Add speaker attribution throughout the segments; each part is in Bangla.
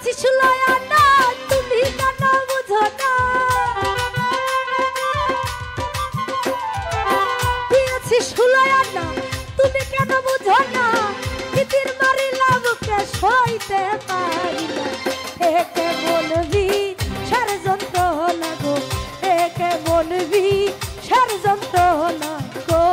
Speaker 1: শিশুলয়া না তুমি কেন বুঝো না শিশুলয়া না তুমি কেন বুঝো না তিতির মারিলা বুকে সইতে পারি না একে বলবি ষড়যন্ত্রণা গো একে বলবি ষড়যন্ত্রণা গো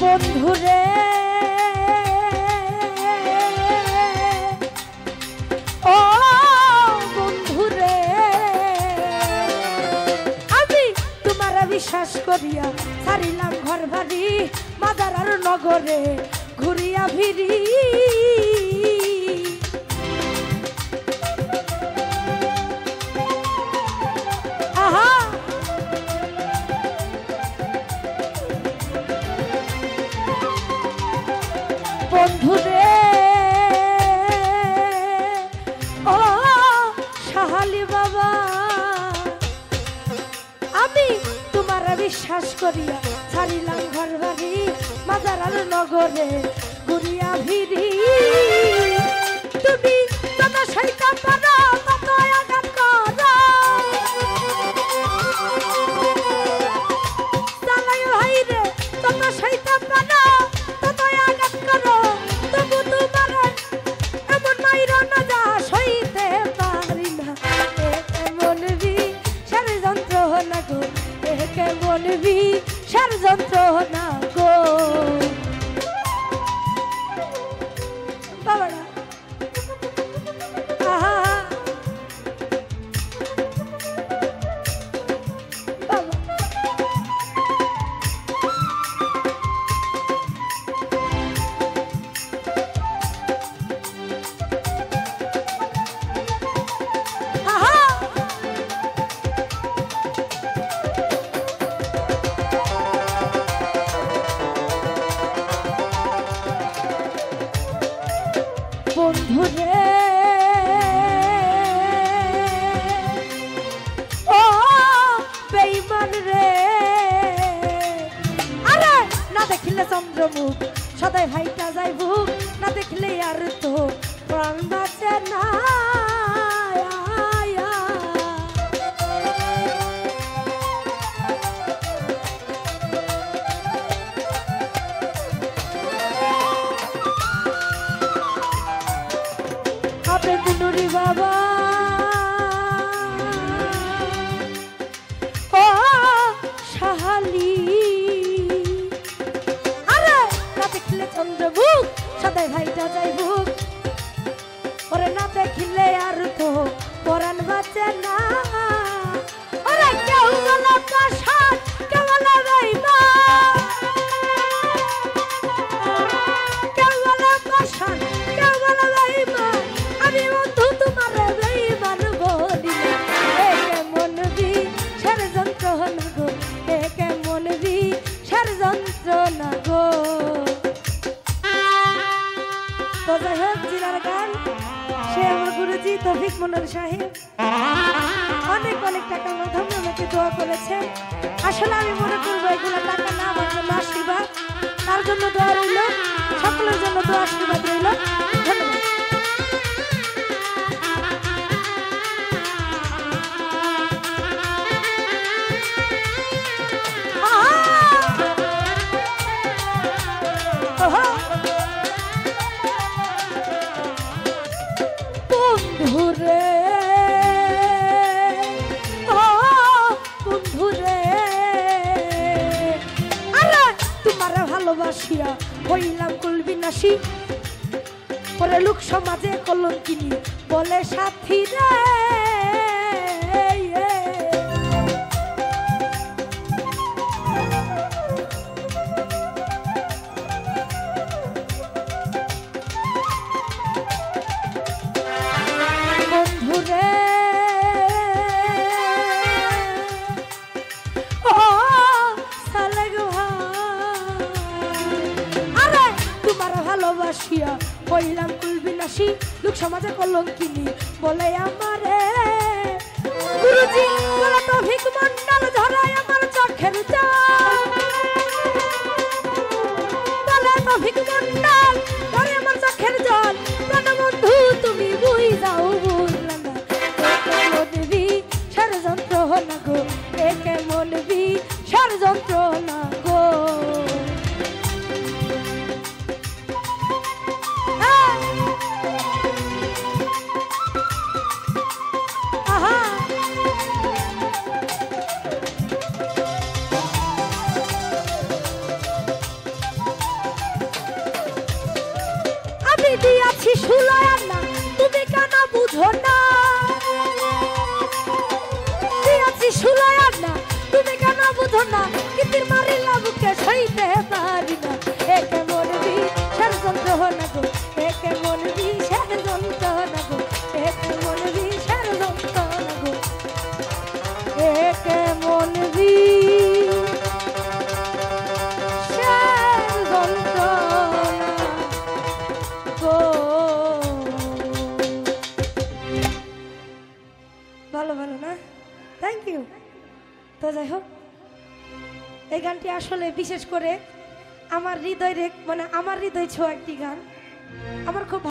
Speaker 1: বন্ধুরে ও বন্ধুরে আমি তোমার বিশ্বাস করিয়া ছাড়িলাম ঘর বাড়ি মাদার আর নগরে ঘুরিয়া ফিরি বন্ধুরে ও সাহালি বাবা আমি তোমার বিশ্বাস করিয়া ছাড়িলাম ঘর বাড়ি মাজার আর নগরে ঘুরিয়া ফিরি তুমি যত সইতে পারো তত আঘাত করো চালাই ভাই রে তত সইতে পারো বলবি ষড়যন্ত্রণা গো বাবারা বন্ধুরে ও বেঈমান রে আরে না দেখিলে চন্দ্রমুখ সদাই ভাইটা যাই বুক না দেখলে আর তো প্রাণ বাঁচে না নুরি বাবা ও সাহালি আরে না দেখলে চন্দ্রমুখ সদাই ভাইটা যাই বুক ওরে না দেখলে আর তো পরাণ বাঁচে না ওরে কেউ বলো কাশান কেউ বলো বেঈমান কেউ বলো কাশান কেউ বলো বেঈমান আমি বন্ধু তোমার বেঈমান বলি একে মনবি ষড়যন্ত্রণা গো একে মনবি ষড়যন্ত্রণা গো তো যাই হোক জিরার গান সে আমার গুরুজি তৌফিক মনোর সাহেব অনেক অনেক টাকার মাধ্যমে আমাকে দোয়া করেছেন আসলে আমি মনে করবো এগুলো টাকা না আমার জন্য আশীর্বাদ তার জন্য দোয়া রইল সকলের জন্য দোয়া আশীর্বাদ রইল ধন্যবাদ বন্ধুরে ও বন্ধুরে আরে তোমার ভালোবাসিয়া হইলাম কুলবিনাশী পরে লোক সমাজে কলঙ্কিনী বলে সাথী রে বন্ধুরে ও সমাজে কলঙ্কিনী বলে আমারে গুরুজি বলে তৌফিক মন্ডল ঝরায় আমার চোখের জল বলে তৌফিক মন্ডল ঝরায় আমার চোখের জল প্রাণ বন্ধু তুমি বুঝ যাও বুঝলা না মনবি ষড়যন্ত্র না গো একে মনবি ষড়যন্ত্র না গো দিয়াছি শুলায় না তুমি কেন বুঝো না দিয়াছি শুলায় না তুমি কেন বুঝো না কিতির মারিলা বুকে সইতে পারি না একে মনবি ষড়যন্ত্র না গো একে মনবি ষড়যন্ত্র না গো একে মনবি ষড়যন্ত্র না গো একে মনবি ভালো ভালো না থ্যাংক ইউ তো যাই হোক এই গানটি আসলে বিশেষ করে আমার হৃদয় মানে আমার হৃদয় ছোঁয়া একটি গান আমার খুব